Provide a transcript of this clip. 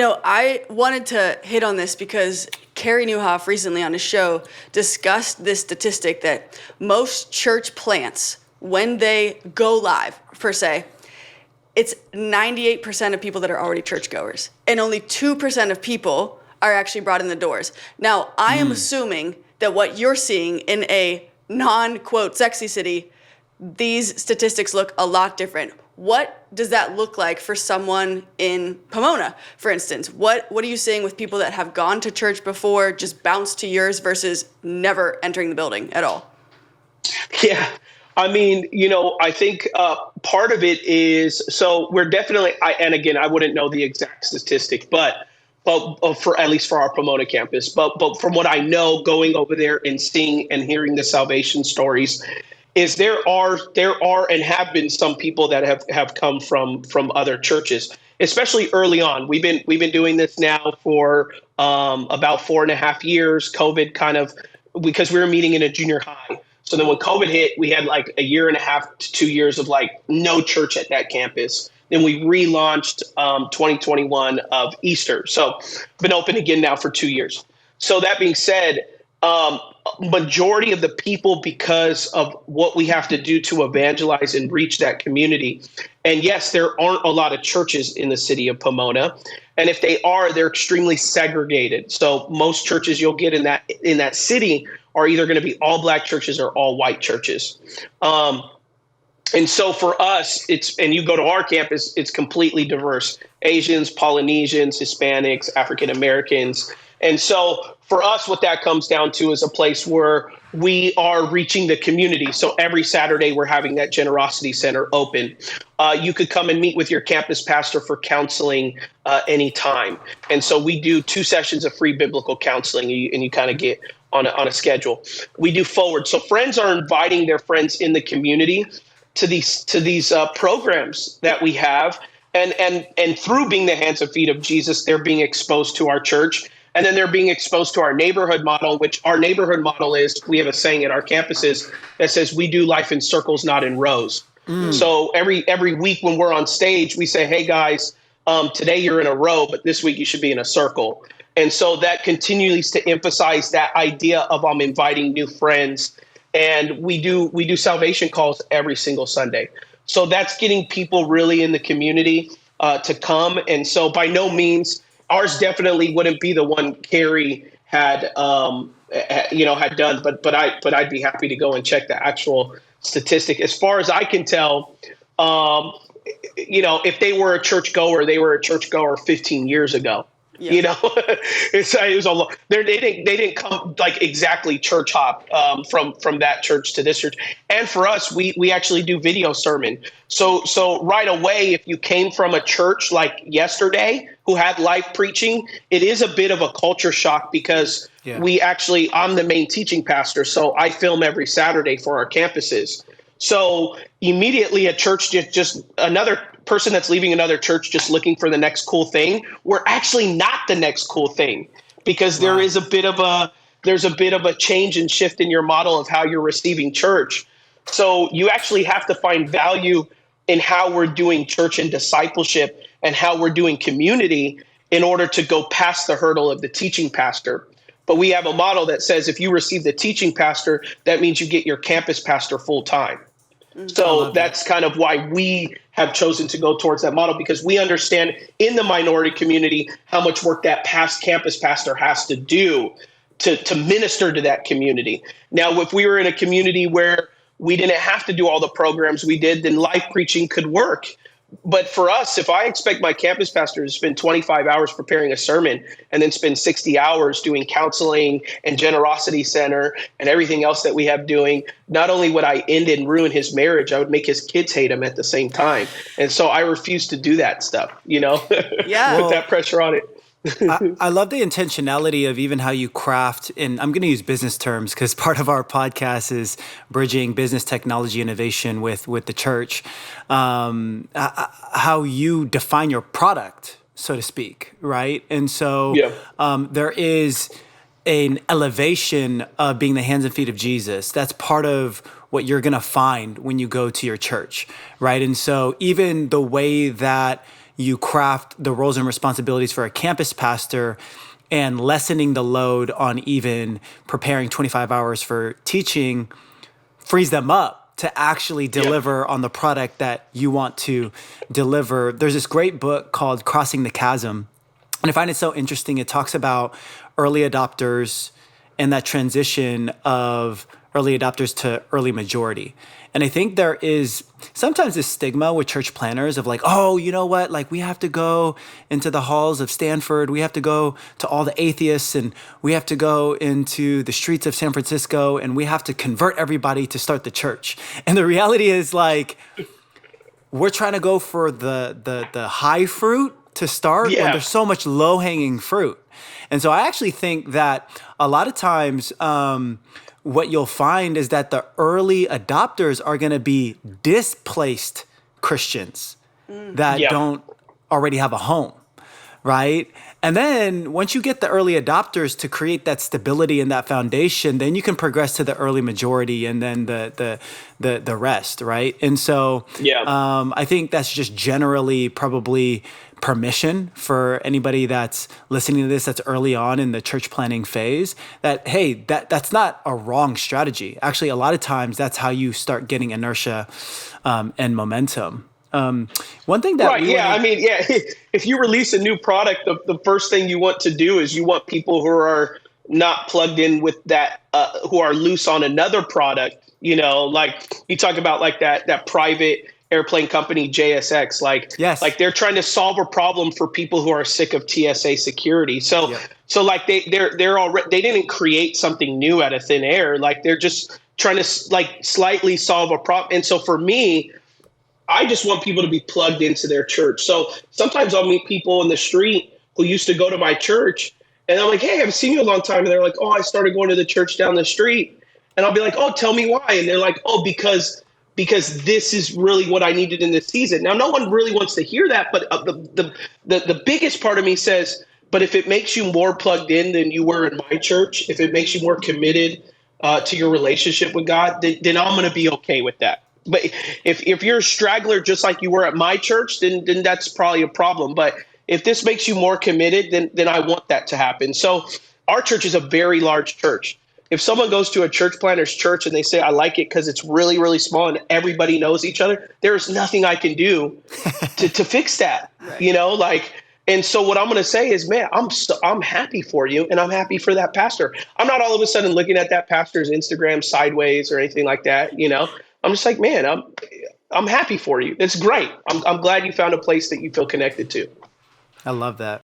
I wanted to hit on this because Carey Nieuwhof recently on his show discussed this statistic that most church plants, when they go live, per se, it's 98% of people that are already churchgoers, and only 2% of people are actually brought in the doors. Now, I am assuming that what you're seeing in a non-quote sexy city, these statistics look a lot different. What does that look like for someone in Pomona, for instance? What are you seeing with people that have gone to church before, just bounced to yours versus never entering the building at all? Yeah. I mean, I think part of it is, so we're definitely, and again, I wouldn't know the exact statistic, but for at least for our Pomona campus, but from what I know, going over there and seeing and hearing the salvation stories, is there are and have been some people that have come from other churches, especially early on. We've been doing this now for about 4.5 years. COVID kind of, because we were meeting in a junior high. So then when COVID hit, we had like 1.5 to 2 years of like no church at that campus. Then we relaunched 2021 of Easter. So been open again now for 2 years. So that being said, majority of the people, because of what we have to do to evangelize and reach that community. And yes, there aren't a lot of churches in the city of Pomona. And if they are, they're extremely segregated. So most churches you'll get in that city are either going to be all black churches or all white churches. And so for us, and you go to our campus, it's completely diverse. Asians, Polynesians, Hispanics, African Americans. And so for us, what that comes down to is a place where we are reaching the community. So every Saturday, we're having that Generosity Center open. You could come and meet with your campus pastor for counseling anytime. And so we do 2 sessions of free biblical counseling, and you kind of get on a schedule. We do forward. So friends are inviting their friends in the community to these programs that we have. And through being the hands and feet of Jesus, they're being exposed to our church. And then they're being exposed to our neighborhood model, which our neighborhood model is, we have a saying at our campuses that says, we do life in circles, not in rows. So every week when we're on stage, we say, hey guys, today you're in a row, but this week you should be in a circle. And so that continues to emphasize that idea of inviting new friends. And we do salvation calls every single Sunday. So that's getting people really in the community to come. And so by no means, ours definitely wouldn't be the one Carey had done, but I'd be happy to go and check the actual statistic. As far as I can tell, if they were a churchgoer, they were a churchgoer 15 years ago. Yeah. It was a lot. They didn't come like exactly church hop from that church to this church. And for us, we actually do video sermon. So right away, if you came from a church like yesterday who had live preaching, it is a bit of a culture shock because I'm the main teaching pastor, so I film every Saturday for our campuses. So immediately a church just another person that's leaving another church just looking for the next cool thing. We're actually not the next cool thing because there's a bit of a change and shift in your model of how you're receiving church. So you actually have to find value in how we're doing church and discipleship and how we're doing community in order to go past the hurdle of the teaching pastor. But we have a model that says if you receive the teaching pastor, that means you get your campus pastor full time. So that's kind of why we have chosen to go towards that model, because we understand in the minority community how much work that past campus pastor has to do to minister to that community. Now, if we were in a community where we didn't have to do all the programs we did, then live preaching could work. But for us, if I expect my campus pastor to spend 25 hours preparing a sermon and then spend 60 hours doing counseling and Generosity Center and everything else that we have doing, not only would I end and ruin his marriage, I would make his kids hate him at the same time. And so I refuse to do that stuff, put that pressure on it. I love the intentionality of even how you craft, and I'm going to use business terms because part of our podcast is bridging business technology innovation with the church. How you define your product, so to speak, right? And so there is an elevation of being the hands and feet of Jesus. That's part of what you're going to find when you go to your church, right? And so even the way that you craft the roles and responsibilities for a campus pastor and lessening the load on even preparing 25 hours for teaching frees them up to actually deliver on the product that you want to deliver. There's this great book called Crossing the Chasm. And I find it so interesting. It talks about early adopters and that transition of early adopters to early majority. And I think there is sometimes this stigma with church planners of like, oh, you know what? Like, we have to go into the halls of Stanford. We have to go to all the atheists, and we have to go into the streets of San Francisco, and we have to convert everybody to start the church. And the reality is, like, we're trying to go for the high fruit to start when there's so much low-hanging fruit. And so I actually think that a lot of times what you'll find is that the early adopters are going to be displaced Christians that don't already have a home, right? And then once you get the early adopters to create that stability and that foundation, then you can progress to the early majority and then the rest, right? And so I think that's just generally probably permission for anybody that's listening to this that's early on in the church planning phase, that hey, that's not a wrong strategy. Actually, a lot of times that's how you start getting inertia and momentum. One thing that if you release a new product, the first thing you want to do is you want people who are not plugged in with that, who are loose on another product. You know, like you talk about like that private airplane company JSX, like they're trying to solve a problem for people who are sick of TSA security. So like they're already, they didn't create something new out of thin air. Like they're just trying to like slightly solve a problem. And so for me, I just want people to be plugged into their church. So sometimes I'll meet people in the street who used to go to my church, and I'm like, hey, I haven't seen you in a long time. And they're like, oh, I started going to the church down the street. And I'll be like, oh, tell me why. And they're like, oh, because this is really what I needed in this season. Now, no one really wants to hear that, but the biggest part of me says, but if it makes you more plugged in than you were in my church, if it makes you more committed to your relationship with God, then I'm going to be okay with that. But if you're a straggler just like you were at my church, then that's probably a problem. But if this makes you more committed, then I want that to happen. So our church is a very large church. If someone goes to a church planter's church and they say, I like it because it's really, really small and everybody knows each other, there's nothing I can do to fix that, you know, like, and so what I'm going to say is, man, I'm happy for you. And I'm happy for that pastor. I'm not all of a sudden looking at that pastor's Instagram sideways or anything like that. You know, I'm just like, man, I'm happy for you. It's great. I'm glad you found a place that you feel connected to. I love that.